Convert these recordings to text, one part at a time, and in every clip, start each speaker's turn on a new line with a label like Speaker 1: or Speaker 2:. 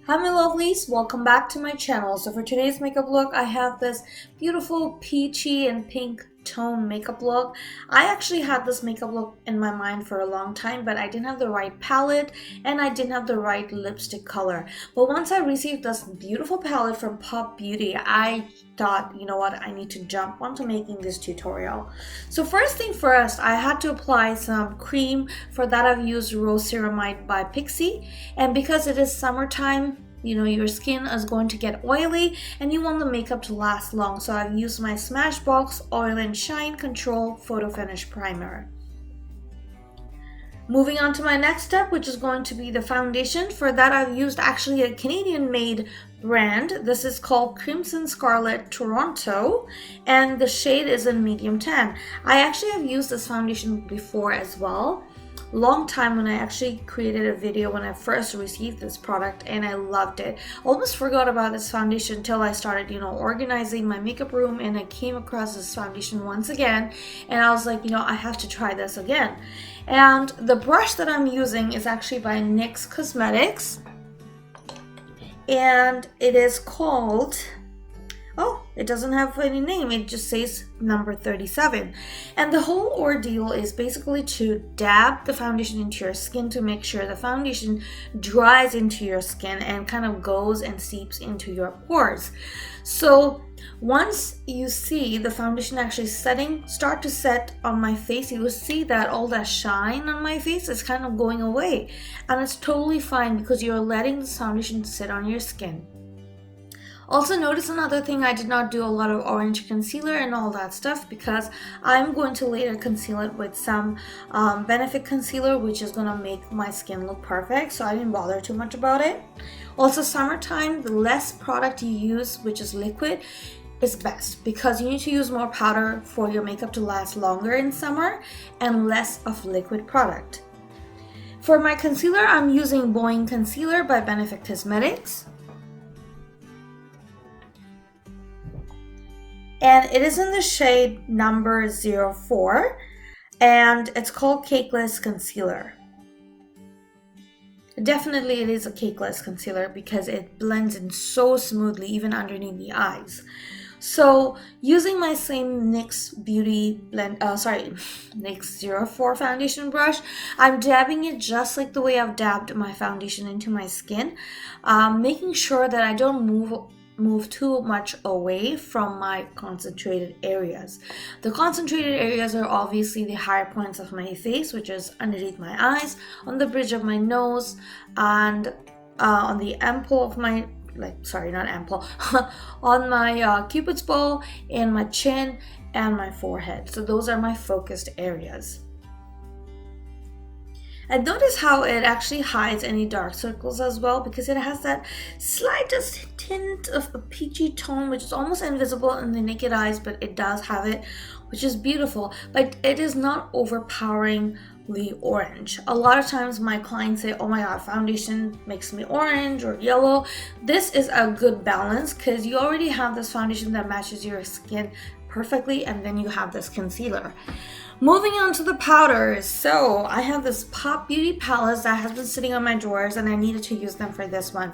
Speaker 1: Hi my lovelies, welcome back to my channel. So for today's makeup look, I have this beautiful peachy and pink tone makeup look. I actually had this makeup look in my mind for a long time, but I didn't have the right palette and I didn't have the right lipstick color. But once I received this beautiful palette from Pop Beauty, I thought, you know what, I need to jump onto making this tutorial. So first thing first, I had to apply some cream. For that I've used Rose Ceramine by Pixi, and because it is summertime, you know, your skin is going to get oily and you want the makeup to last long, so I've used my Smashbox Oil Shine Control Photo Finish Primer. Moving on to my next step, which is going to be the foundation. For that I've used actually a Canadian made brand. This is called Crimson Scarlet Toronto and the shade is in medium tan. I actually have used this foundation before as well. Long time when I actually created a video when I first received this product and I loved it. Almost forgot about this foundation until I started, you know, organizing my makeup room, and I came across this foundation once again and I was like, you know, I have to try this again. And the brush that I'm using is actually by NYX Cosmetics and it is called, oh, it doesn't have any name, it just says number 37. And the whole ordeal is basically to dab the foundation into your skin to make sure the foundation dries into your skin and kind of goes and seeps into your pores. So once you see the foundation actually start to set on my face, you will see that all that shine on my face is kind of going away, and it's totally fine because you're letting the foundation sit on your skin. Also notice another thing, I did not do a lot of orange concealer and all that stuff because I'm going to later conceal it with some Benefit concealer, which is going to make my skin look perfect, so I didn't bother too much about it. Also summertime, the less product you use, which is liquid, is best because you need to use more powder for your makeup to last longer in summer and less of liquid product. For my concealer, I'm using Boing concealer by Benefit Cosmetics. And it is in the shade number 04 and it's called Cakeless Concealer. Definitely it is a Cakeless concealer because it blends in so smoothly even underneath the eyes. So using my same NYX Beauty NYX 04 foundation brush, I'm dabbing it just like the way I've dabbed my foundation into my skin, making sure that I don't move too much away from my concentrated areas. The concentrated areas are obviously the higher points of my face, which is underneath my eyes, on the bridge of my nose, and on the ample of my, on my cupid's bow, and my chin and my forehead. So those are my focused areas. And notice how it actually hides any dark circles as well, because it has that slightest tint of a peachy tone which is almost invisible in the naked eyes, but it does have it, which is beautiful, but it is not overpoweringly orange. A lot of times my clients say, oh my god, foundation makes me orange or yellow. This is a good balance because you already have this foundation that matches your skin perfectly, and then you have this concealer. Moving on to the powders. So I have this Pop Beauty palette that has been sitting on my drawers and I needed to use them for this one.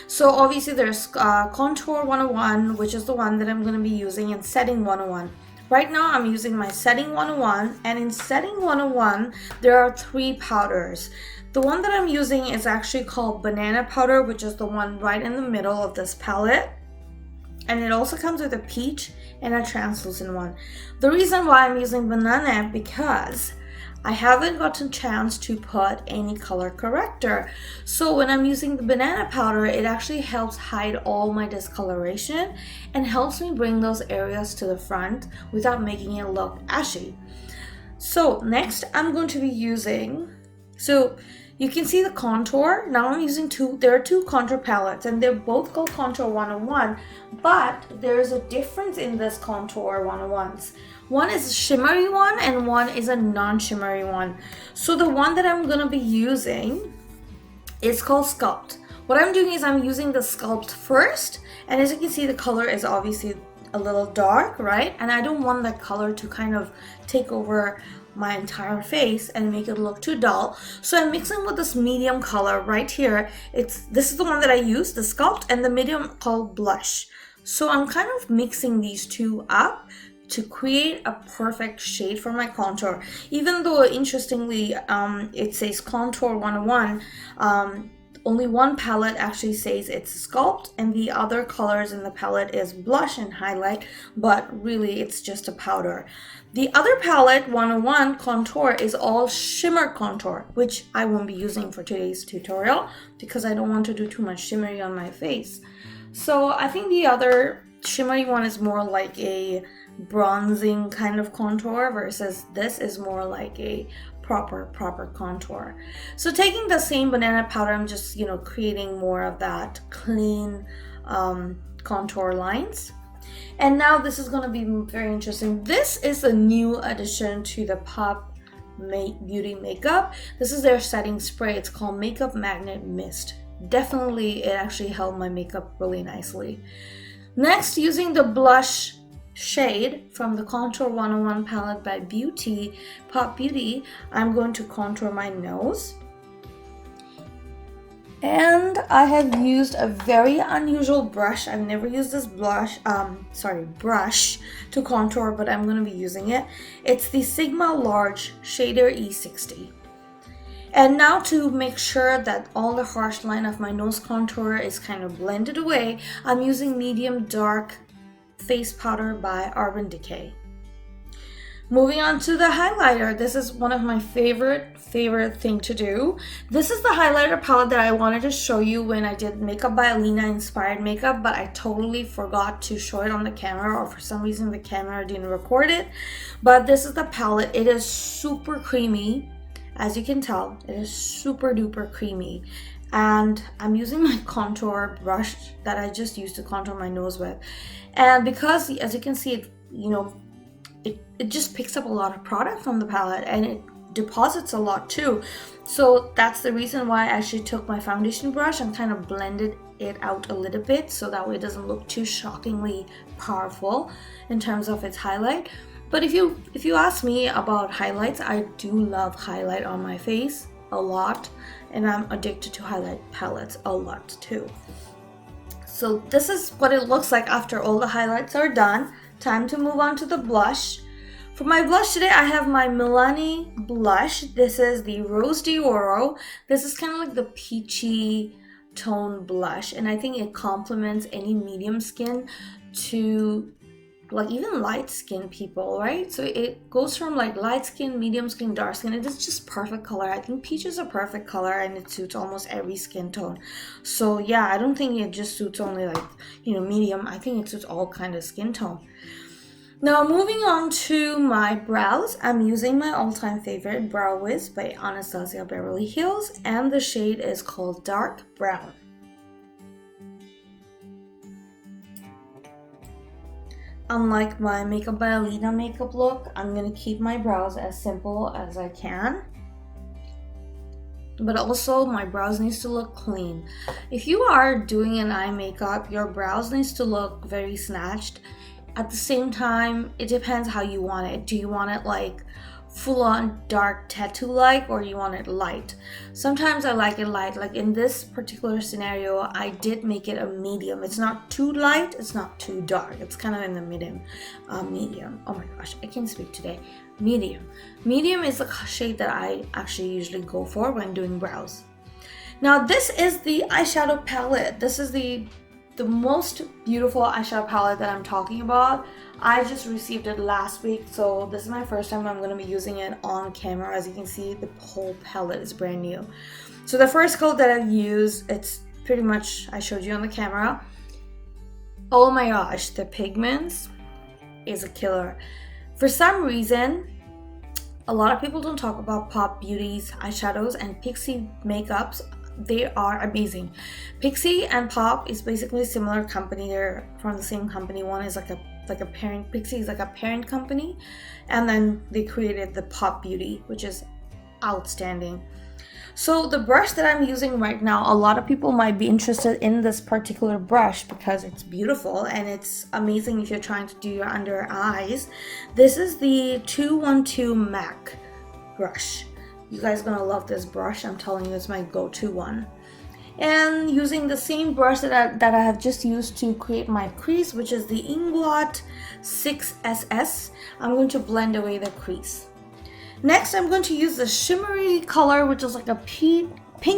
Speaker 1: So obviously there's Contour 101, which is the one that I'm going to be using, and Setting 101. Right now I'm using my Setting 101, and in Setting 101 there are 3 powders. The one that I'm using is actually called Banana Powder, which is the one right in the middle of this palette. And it also comes with a peach and a translucent one. The reason why I'm using banana because I haven't gotten a chance to put any color corrector. So when I'm using the banana powder, it actually helps hide all my discoloration and helps me bring those areas to the front without making it look ashy. So next I'm going to be using, so you can see the contour. Now I'm using there are 2 contour palettes and they're both called Contour 101, but there's a difference in this Contour 101s. One is a shimmery one and one is a non-shimmery one. So the one that I'm going to be using is called Sculpt. What I'm doing is I'm using the Sculpt first, and as you can see the color is obviously a little dark, right? And I don't want that color to kind of take over my entire face and make it look too dull. So I'm mixing with this medium color right here. This is the one that I use, the Sculpt, and the medium called Blush. So I'm kind of mixing these two up to create a perfect shade for my contour. Even though, interestingly, it says Contour 101, only one palette actually says it's Sculpt, and the other colors in the palette is Blush and Highlight, but really it's just a powder. The other palette, 101 Contour, is all shimmer contour, which I won't be using for today's tutorial because I don't want to do too much shimmery on my face. So I think the other shimmery one is more like a bronzing kind of contour versus this is more like a proper contour. So taking the same banana powder, I'm just, you know, creating more of that clean contour lines. And now this is going to be very interesting. This is a new addition to the Pop Beauty makeup. This is their setting spray. It's called Makeup Magnet Mist. Definitely, it actually held my makeup really nicely. Next, using the blush shade from the Contour 101 palette by Pop Beauty, I'm going to contour my nose. And I have used a very unusual brush. I've never used this brush to contour, but I'm going to be using it. It's the Sigma Large Shader E60. And now to make sure that all the harsh line of my nose contour is kind of blended away, I'm using medium dark face powder by Urban Decay. Moving on to the highlighter. This is one of my favorite thing to do. This is the highlighter palette that I wanted to show you when I did Makeup by Alina inspired makeup, but I totally forgot to show it on the camera, or for some reason the camera didn't record it. But this is the palette. It is super creamy. As you can tell, it is super duper creamy. And I'm using my contour brush that I just used to contour my nose with. And because, as you can see, it, you know, it just picks up a lot of product from the palette, and it deposits a lot too. So that's the reason why I actually took my foundation brush and kind of blended it out a little bit, so that way it doesn't look too shockingly powerful in terms of its highlight. But if you ask me about highlights, I do love highlight on my face a lot, and I'm addicted to highlight palettes a lot too. So this is what it looks like after all the highlights are done. Time to move on to the blush. For my blush today, I have my Milani blush. This is the Rose d'Oro. This is kind of like the peachy tone blush, and I think it complements any medium skin to like even light skin people, right? So it goes from like light skin, medium skin, dark skin. It is just perfect color. I think peach is a perfect color, and it suits almost every skin tone. So yeah, I don't think it just suits only like, you know, medium. I think it suits all kind of skin tone. Now moving on to my brows, I'm using my all-time favorite Brow Wiz by Anastasia Beverly Hills, and the shade is called Dark Brown. Unlike my Makeup by Alina makeup look, I'm going to keep my brows as simple as I can. But also, my brows needs to look clean. If you are doing an eye makeup, your brows needs to look very snatched. At the same time, it depends how you want it. Do you want it like full-on dark tattoo-like, or you want it light? Sometimes I like it light. Like in this particular scenario, I did make it a medium. It's not too light, it's not too dark. It's kind of in the medium. Oh my gosh, I can't speak today. Medium. Medium is the shade that I actually usually go for when doing brows. Now this is the eyeshadow palette. This is the most beautiful eyeshadow palette that I'm talking about. I just received it last week, so this is my first time I'm going to be using it on camera. As you can see, the whole palette is brand new. So the first color that I've used, it's pretty much, I showed you on the camera. Oh my gosh, the pigments is a killer. For some reason, a lot of people don't talk about Pop Beauty's eyeshadows and Pixi makeups. They are amazing. Pixi and Pop is basically a similar company. They're from the same company. One is like a parent. Pixi is like a parent company, and then they created the Pop Beauty, which is outstanding. So the brush that I'm using right now, a lot of people might be interested in this particular brush because it's beautiful and it's amazing if you're trying to do your under eyes. This is the 212 MAC brush. You guys are gonna love this brush. I'm telling you, it's my go-to one. And using the same brush that I have just used to create my crease, which is the Inglot 6SS, I'm going to blend away the crease. Next, I'm going to use the shimmery color, which is like a pink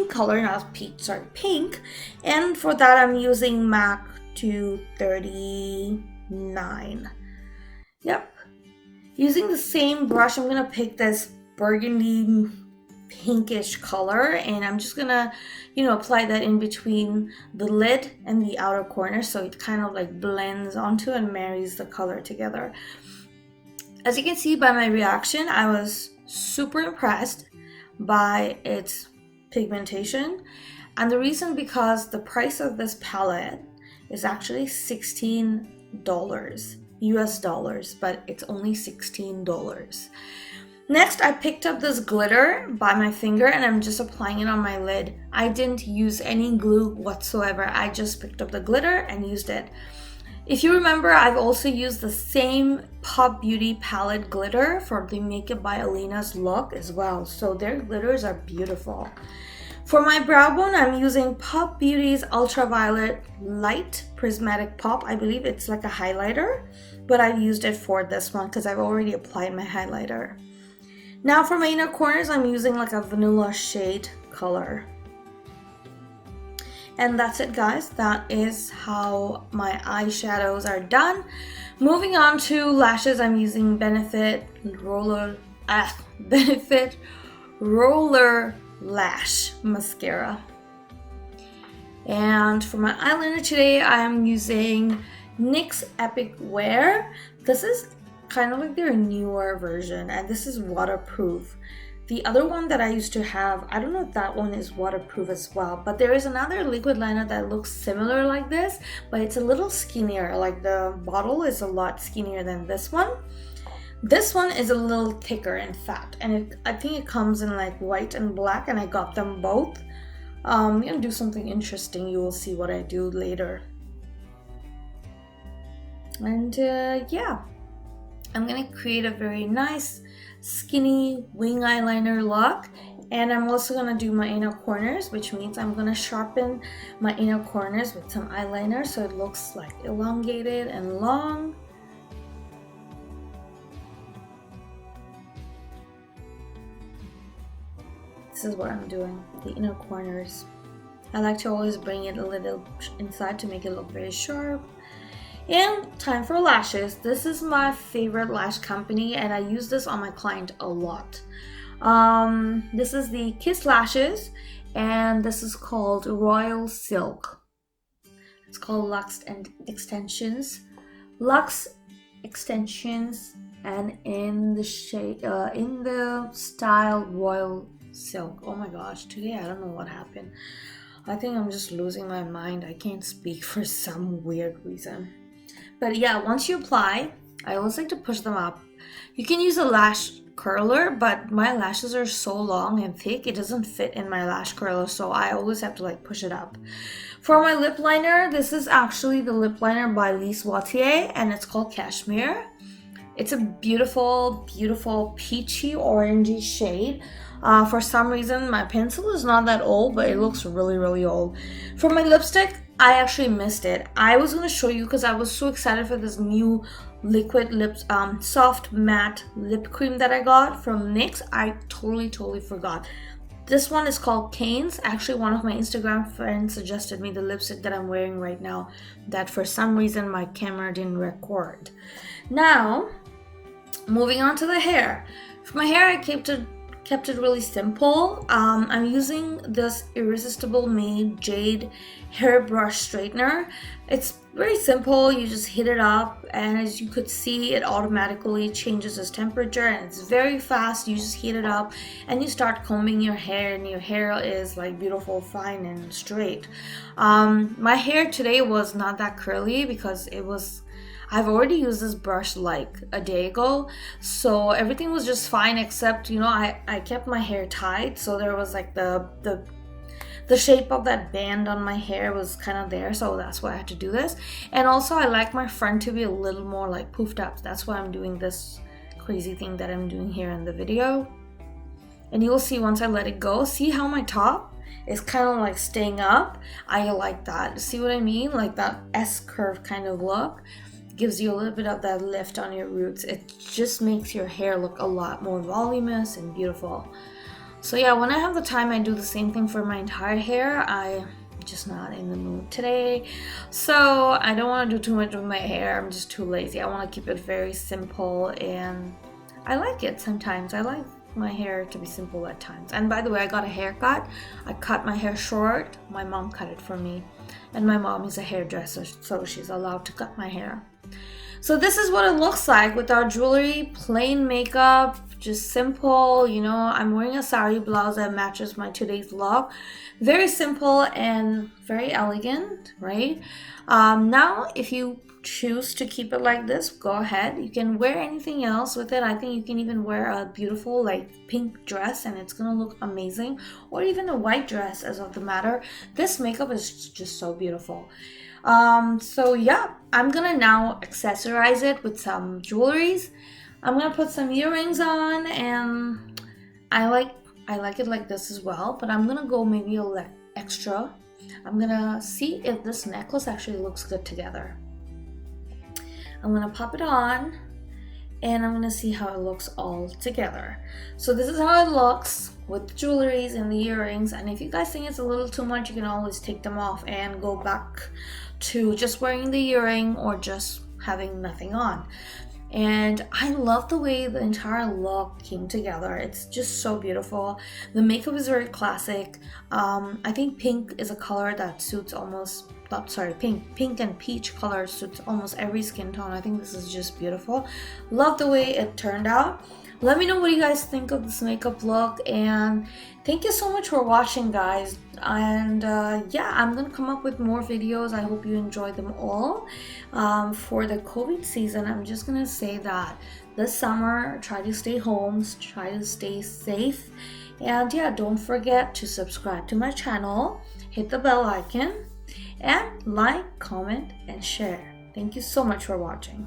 Speaker 1: color, not peach, sorry, pink. And for that, I'm using MAC 239. Yep. Using the same brush, I'm gonna pick this burgundy pinkish color, and I'm just gonna, apply that in between the lid and the outer corner, so it kind of like blends onto and marries the color together. As you can see by my reaction, I was super impressed by its pigmentation, and the reason because the price of this palette is actually $16 US dollars, but it's only $16. Next, I picked up this glitter by my finger and I'm just applying it on my lid. I didn't use any glue whatsoever. I just picked up the glitter and used it. If you remember, I've also used the same Pop Beauty palette glitter for the Makeup by Alina's look as well. So their glitters are beautiful. For my brow bone, I'm using Pop Beauty's Ultraviolet Light Prismatic Pop. I believe it's like a highlighter, but I've used it for this one because I've already applied my highlighter. Now for my inner corners, I'm using like a vanilla shade color. And that's it, guys. That is how my eyeshadows are done. Moving on to lashes, I'm using Benefit Roller Lash Mascara. And for my eyeliner today, I'm using NYX Epic Wear. This is kind of like their newer version, and this is waterproof. The other one that I used to have, I don't know if that one is waterproof as well, but there is another liquid liner that looks similar like this, but it's a little skinnier. Like the bottle is a lot skinnier than this one. This one is a little thicker and fat, and I think it comes in like white and black, and I got them both. I'm gonna do something interesting. You will see what I do later. And yeah, I'm gonna create a very nice skinny wing eyeliner look, and I'm also gonna do my inner corners, which means I'm gonna sharpen my inner corners with some eyeliner so it looks like elongated and long. This is what I'm doing, the inner corners. I like to always bring it a little inside to make it look very sharp. And time for lashes. This is my favorite lash company, and I use this on my client a lot. This is the Kiss Lashes, and this is called Royal Silk. It's called Luxe Extensions. Luxe Extensions, and in the shade, in the style Royal Silk. Oh my gosh, today I don't know what happened. I think I'm just losing my mind. I can't speak for some weird reason. But yeah, once you apply, I always like to push them up. You can use a lash curler, but my lashes are so long and thick, it doesn't fit in my lash curler, so I always have to like push it up. For my lip liner, this is actually the lip liner by Lise Watier, and it's called Cashmere. It's a beautiful, beautiful peachy orangey shade. For some reason, my pencil is not that old, but it looks really, really old. For my lipstick, I actually missed it. I was going to show you because I was so excited for this new liquid lips, soft matte lip cream that I got from NYX. I totally forgot. This one is called Canes. Actually, one of my Instagram friends suggested me the lipstick that I'm wearing right now that for some reason my camera didn't record. Now, moving on to the hair. For my hair, I kept it really simple. I'm using this Irresistible Made Jade hairbrush straightener. It's very simple. You just heat it up, and as you could see, it automatically changes its temperature, and it's very fast. You just heat it up and you start combing your hair, and your hair is like beautiful, fine and straight. My hair today was not that curly because it was I've already used this brush like a day ago, so everything was just fine, except, you know, I kept my hair tied, so there was like the shape of that band on my hair was kind of there, so that's why I had to do this. And also I like my front to be a little more like poofed up. That's why I'm doing this crazy thing that I'm doing here in the video. And you'll see once I let it go, see how my top is kind of like staying up. I like that. See what I mean? Like that S curve kind of look. Gives you a little bit of that lift on your roots. It just makes your hair look a lot more voluminous and beautiful. So yeah, when I have the time, I do the same thing for my entire hair. I'm just not in the mood today, so I don't want to do too much with my hair. I'm just too lazy. I want to keep it very simple, and I like it sometimes. I like my hair to be simple at times. And by the way, I got a haircut. I cut my hair short. My mom cut it for me, and my mom is a hairdresser, so she's allowed to cut my hair. So this is what it looks like without jewelry, plain makeup, just simple. You know, I'm wearing a sari blouse that matches my today's look. Very simple and very elegant, right? Now, if you choose to keep it like this, go ahead. You can wear anything else with it. I think you can even wear a beautiful like pink dress and it's gonna look amazing, or even a white dress as of the matter. This makeup is just so beautiful. So yeah, I'm gonna now accessorize it with some jewelries. I'm gonna put some earrings on, and I like it like this as well, but I'm gonna go maybe a little extra. I'm gonna see if this necklace actually looks good together. I'm gonna pop it on, and I'm gonna see how it looks all together. So this is how it looks with the jewelries and the earrings, and if you guys think it's a little too much, you can always take them off and go back to just wearing the earring or just having nothing on. And I love the way the entire look came together. It's just so beautiful. The makeup is very classic. I think pink is a color that suits almost, pink and peach color suits almost every skin tone. I think this is just beautiful. Love the way it turned out. Let me know what you guys think of this makeup look, and thank you so much for watching, guys. And yeah, I'm gonna come up with more videos. I hope you enjoyed them all. For the COVID season, I'm just gonna say that this summer, try to stay home, try to stay safe, and yeah, don't forget to subscribe to my channel, hit the bell icon, and like, comment, and share. Thank you so much for watching.